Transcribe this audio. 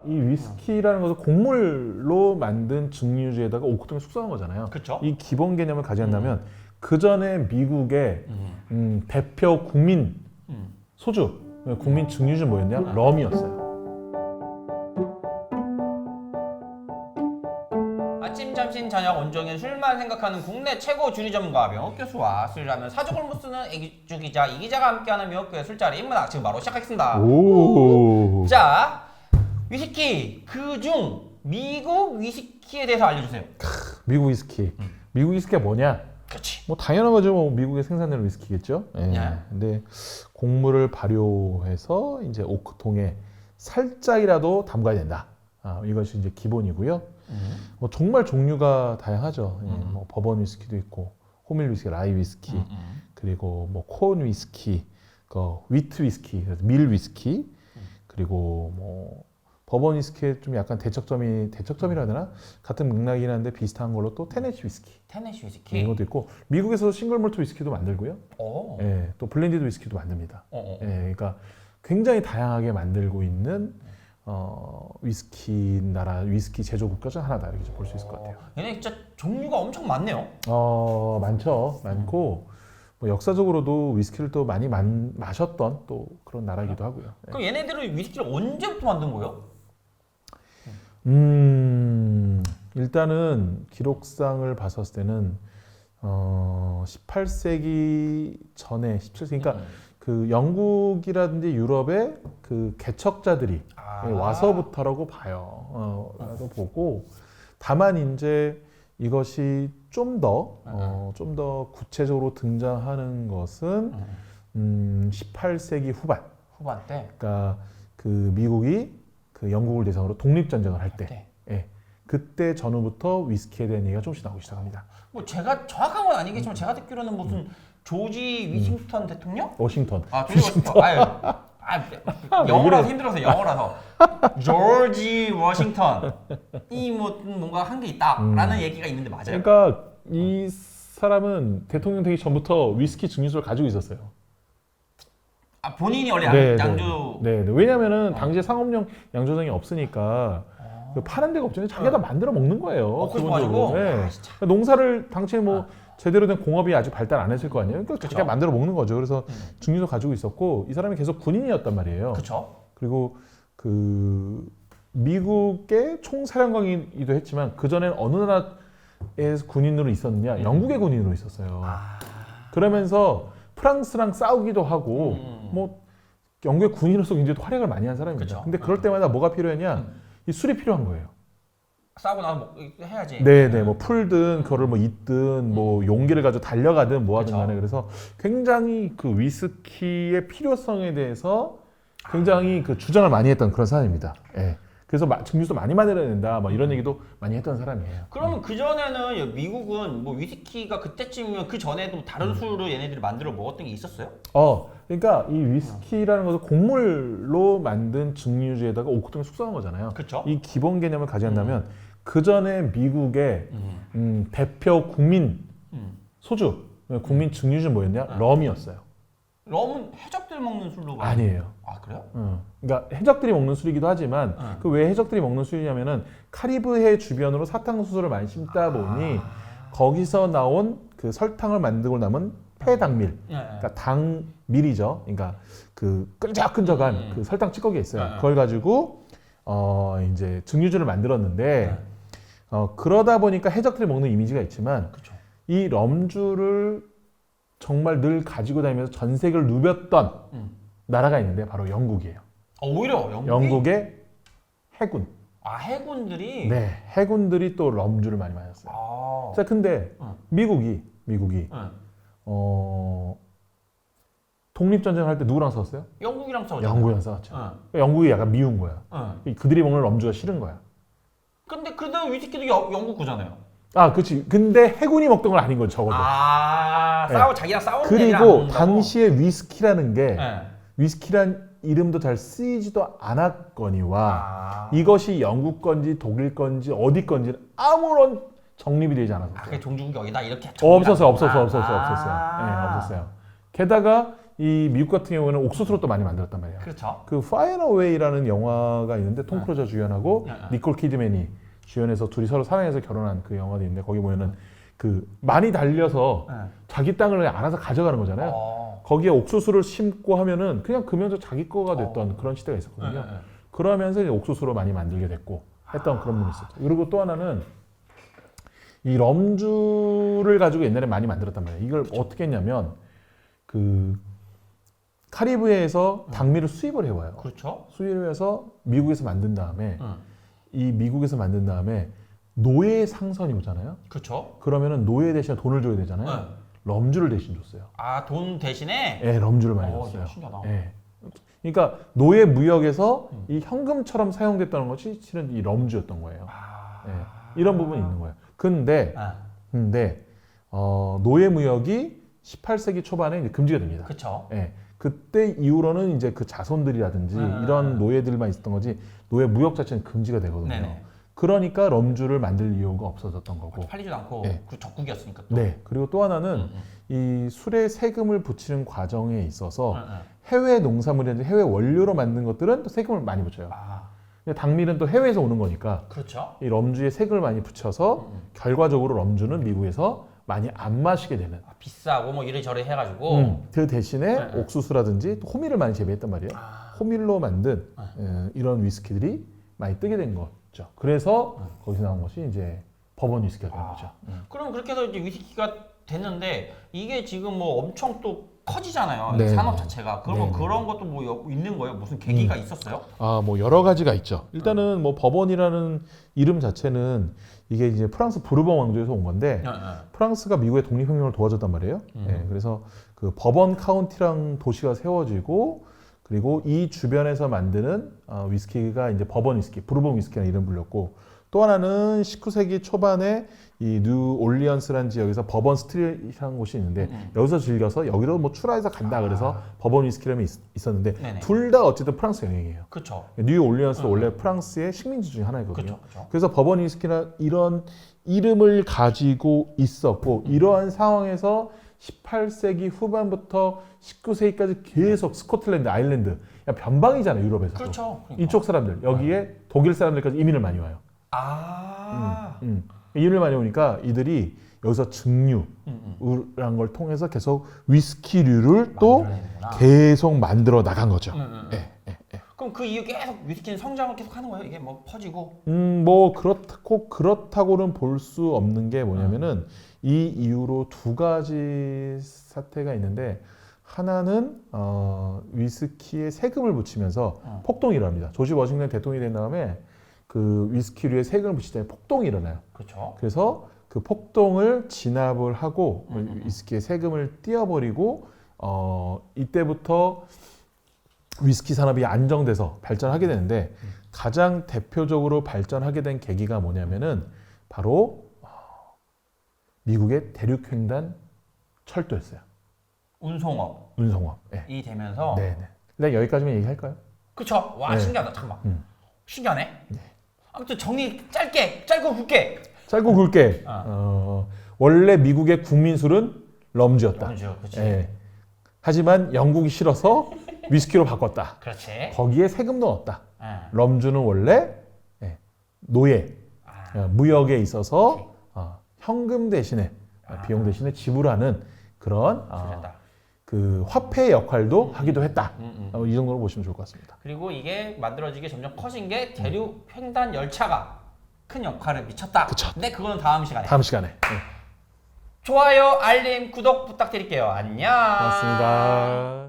이 위스키라는 것은 곡물로 만든 증류주에다가 오크통을 숙성한 거잖아요. 그쵸? 이 기본 개념을 가져간다면 그 전에 미국의 대표 국민 소주, 국민 증류주 뭐였냐? 럼이었어요. 아침, 점심, 저녁 온종일 술만 생각하는 국내 최고 주류 전문가 명옥 교수와 술이라면 사족을 못 쓰는 애기주 기자 이 기자가 함께하는 명옥교의 술자리 입문학 지금 바로 시작하겠습니다. 오. 자, 위스키 그중 미국 위스키에 대해서 알려주세요. 미국 위스키. 미국 위스키가 뭐냐? 그렇지. 뭐 당연한 거죠. 뭐 미국에 생산되는 위스키겠죠. 예. 예. 근데 곡물을 발효해서 이제 오크통에 살짝이라도 담가야 된다. 이것이 이제 기본이고요. 뭐 정말 종류가 다양하죠. 예. 뭐 버번 위스키도 있고, 호밀 위스키, 라이 위스키, 그리고 뭐 콘 위스키, 위트 위스키, 그래서 밀 위스키, 그리고 뭐 버번 위스키에 좀 약간 대척점이라 해야 되나? 같은 맥락이긴 한데 비슷한 걸로 또 테네시 위스키. 테네시 위스키. 이런 것도 있고 미국에서 싱글 몰트 위스키도 만들고요. 오. 예, 또 블렌디드 위스키도 만듭니다. 어. 예, 그러니까 굉장히 다양하게 만들고 있는 위스키 제조 국가 중 하나다 이렇게 볼 수 있을 것 같아요. 얘네 진짜 종류가 엄청 많네요. 많죠. 많고 뭐 역사적으로도 위스키를 또 많이 마셨던 또 그런 나라이기도 하고요. 예. 그럼 얘네들은 위스키를 언제부터 만든 거예요? 일단은 기록상을 봤었을 때는 18세기 전에 17세기 그러니까 그 영국이라든지 유럽의 그 개척자들이 와서부터라고 봐요. 라고 보고 다만 이제 이것이 좀 더 구체적으로 등장하는 것은 18세기 후반 때. 그러니까 그 미국이 그 영국을 대상으로 독립전쟁을 할 때, 예, 그때 전후부터 위스키에 대한 얘기가 조금씩 나오기 시작합니다. 뭐 제가 정확한 건 아니겠지만 제가 듣기로는 무슨 조지 위싱턴 대통령? 워싱턴. 조지 워싱턴. 영어라서 힘들어서 영어라서 조지 워싱턴이 뭐 뭔가 한 게 있다라는 얘기가 있는데 맞아요? 그러니까 이 사람은 대통령 되기 전부터 위스키 증류소를 가지고 있었어요. 본인이 원래 양주. 네. 왜냐면은 당시에 상업용 양조장이 없으니까 파는 데가 없잖아요. 자기가 다 만들어 먹는 거예요. 그래가지고. 네. 농사를 당시에 뭐 제대로 된 공업이 아직 발달 안 했을 거 아니에요. 그러니까 자기가 만들어 먹는 거죠. 그래서 증류소 가지고 있었고 이 사람이 계속 군인이었단 말이에요. 그렇죠. 그리고 그 미국의 총사령관이기도 했지만 그 전엔 어느 나라에서 군인으로 있었느냐? 영국의 군인으로 있었어요. 그러면서 프랑스랑 싸우기도 하고 뭐 영국의 군인으로서 굉장히 또 활약을 많이 한 사람입니다. 그쵸. 근데 그럴 때마다 뭐가 필요했냐? 이 술이 필요한 거예요. 싸우고 나서 뭐 해야지. 네네, 뭐 풀든 그거를 뭐 잇든 뭐 용기를 가지고 달려가든 뭐 하든 그쵸. 간에 그래서 굉장히 그 위스키의 필요성에 대해서 굉장히 그 주장을 많이 했던 그런 사람입니다. 예. 그래서 증류소 많이 만들어야 된다, 뭐 이런 얘기도 많이 했던 사람이에요. 그러면 그 전에는 미국은 뭐 위스키가 그때쯤이면 그 전에도 다른 술을 얘네들이 만들어 먹었던 게 있었어요? 그러니까 이 위스키라는 것은 곡물로 만든 증류주에다가 오크통을 숙성한 거잖아요. 그쵸? 이 기본 개념을 가져간다면 그 전에 미국의 대표 국민 소주, 국민 증류주 뭐였냐? 럼이었어요. 럼은 해적들 먹는 술로 아니에요. 그래요? 그러니까 해적들이 먹는 술이기도 하지만 그 왜 해적들이 먹는 술이냐면은 카리브해 주변으로 사탕수수를 많이 심다 보니 거기서 나온 그 설탕을 만들고 남은 폐당밀, 그러니까 당밀이죠. 그러니까 그 끈적끈적한 그 설탕 찌꺼기가 있어요. 그걸 가지고 이제 증류주를 만들었는데 그러다 보니까 해적들이 먹는 이미지가 있지만 그쵸. 이 럼주를 정말 늘 가지고 다니면서 전 세계를 누볐던 나라가 있는데 바로 영국이에요. 오히려 영국의 해군. 해군들이? 네, 해군들이 또 럼주를 많이 마셨어요. 자, 근데 미국이 독립전쟁을 할 때 누구랑 싸웠어요? 영국이랑 싸웠죠. 영국이랑 싸웠죠. 그러니까 영국이 약간 미운 거야. 그들이 먹는 럼주가 싫은 거야. 근데 그래도 위스키도 영국 거잖아요. 그렇지. 근데 해군이 먹던 건 아닌 거죠, 적어도. 자기랑 싸우는 그리고 당시에 위스키라는 게 위스키란 이름도 잘 쓰이지도 않았거니와 이것이 영국 건지 독일 건지 어디 건지 아무런 정립이 되지 않았어요. 그게 종주국 여기다 이렇게 없었어요. 네, 없었어요. 게다가 이 미국 같은 경우는 옥수수로 또 많이 만들었단 말이에요. 그렇죠. 그 파인 어웨이라는 영화가 있는데 톰 크루즈 주연하고 니콜 키드맨이 주연해서 둘이 서로 사랑해서 결혼한 그 영화도 있는데 거기 보면은 그 많이 달려서 자기 땅을 그냥 알아서 가져가는 거잖아요. 거기에 옥수수를 심고 하면은 그냥 그 면적 자기 거가 됐던 그런 시대가 있었거든요. 그러면서 이제 옥수수로 많이 만들게 됐고 했던 그런 분이 있었죠. 그리고 또 하나는 이 럼주를 가지고 옛날에 많이 만들었단 말이에요. 이걸 어떻게 했냐면 그 카리브해에서 당미를 수입을 해와요. 그렇죠. 수입을 해서 미국에서 만든 다음에 이 미국에서 만든 다음에 노예 상선이 오잖아요. 그렇죠. 그러면은 노예 대신에 돈을 줘야 되잖아요. 럼주를 대신 줬어요. 아, 돈 대신에? 예, 럼주를 많이 줬어요. 야, 신기하다. 예. 그러니까 노예 무역에서 이 현금처럼 사용됐다는 것이 실은 이 럼주였던 거예요. 예, 이런 부분이 있는 거예요. 근데 노예 무역이 18세기 초반에 이제 금지가 됩니다. 그렇죠. 예, 그때 이후로는 이제 그 자손들이라든지 이런 노예들만 있었던 거지 노예 무역 자체는 금지가 되거든요. 네네. 그러니까 럼주를 만들 이유가 없어졌던 거고. 팔리지도 않고 네. 그 적국이었으니까 또. 네. 그리고 또 하나는 이 술에 세금을 붙이는 과정에 있어서 해외 농산물이라든지 해외 원료로 만든 것들은 또 세금을 많이 붙여요. 근데 당밀은 또 해외에서 오는 거니까 그렇죠. 이 럼주에 세금을 많이 붙여서 결과적으로 럼주는 미국에서 많이 안 마시게 되는. 비싸고 뭐 이래저래 해가지고. 그 대신에 옥수수라든지 또 호밀을 많이 재배했단 말이에요. 호밀로 만든 이런 위스키들이 많이 뜨게 된 거죠. 그래서 거기서 나온 것이 이제 버번 위스키가 된 거죠. 그럼 그렇게 해서 이제 위스키가 됐는데 이게 지금 뭐 엄청 또 커지잖아요. 네. 산업 자체가. 그러면 네. 그런 것도 뭐 있는 거예요? 무슨 계기가 있었어요? 뭐 여러 가지가 있죠. 일단은 뭐 버번이라는 이름 자체는 이게 이제 프랑스 부르봉 왕조에서 온 건데 프랑스가 미국의 독립혁명을 도와줬단 말이에요. 예, 그래서 그 버번 카운티랑 도시가 세워지고 그리고 이 주변에서 만드는 위스키가 이제 버번 위스키, 부르봉 위스키라는 이름 불렸고 또 하나는 19세기 초반에 이 뉴 올리언스라는 지역에서 버번 스트리트라는 곳이 있는데 여기서 즐겨서 여기로 뭐 출하해서 간다 그래서 버번 위스키라는 있었는데 둘 다 어쨌든 프랑스 영향이에요. 그렇죠. 뉴 올리언스도 원래 프랑스의 식민지 중에 하나이거든요. 그쵸. 그래서 버번 위스키나 이런 이름을 가지고 있었고 이러한 상황에서 18세기 후반부터 19세기까지 계속 스코틀랜드, 아일랜드 변방이잖아요. 유럽에서. 그렇죠. 그러니까. 이쪽 사람들 여기에 독일 사람들까지 이민을 많이 와요. 이민을 많이 오니까 이들이 여기서 증류라는 걸 통해서 계속 위스키류를 또 되는구나. 계속 만들어 나간 거죠. 그럼 그 이후 계속 위스키는 성장을 계속 하는 거예요? 이게 뭐 퍼지고? 뭐 그렇다고는 볼 수 없는 게 뭐냐면은 이 이후로 두 가지 사태가 있는데 하나는 위스키에 세금을 붙이면서 폭동이 일어납니다. 조지 워싱턴 대통령이 된 다음에 그 위스키류에 세금을 붙이자니 폭동이 일어나요. 그렇죠. 그래서 그 폭동을 진압을 하고 위스키에 세금을 띄어버리고 이때부터 위스키 산업이 안정돼서 발전하게 되는데 가장 대표적으로 발전하게 된 계기가 뭐냐면은 바로 미국의 대륙횡단 철도였어요. 운송업. 운송업. 네. 이 되면서. 네네. 일단 여기까지만 얘기할까요? 그쵸. 와, 네. 신기하다. 잠깐만. 신기하네. 아무튼 정리 짧고 굵게. 짧고 굵게. 원래 미국의 국민술은 럼주였다. 럼주, 그치. 예. 하지만 영국이 싫어서 위스키로 바꿨다. 그렇지. 거기에 세금도 넣었다. 럼주는 원래 노예, 무역에 있어서 현금 대신에 비용 대신에 지불하는 그런 그 화폐 역할도 하기도 했다. 이 정도로 보시면 좋을 것 같습니다. 그리고 이게 만들어지게 점점 커진 게 대륙 횡단 열차가 큰 역할을 미쳤다. 그쵸. 근데 그거는 다음 시간에. 다음 시간에. 좋아요, 알림, 구독 부탁드릴게요. 안녕. 고맙습니다.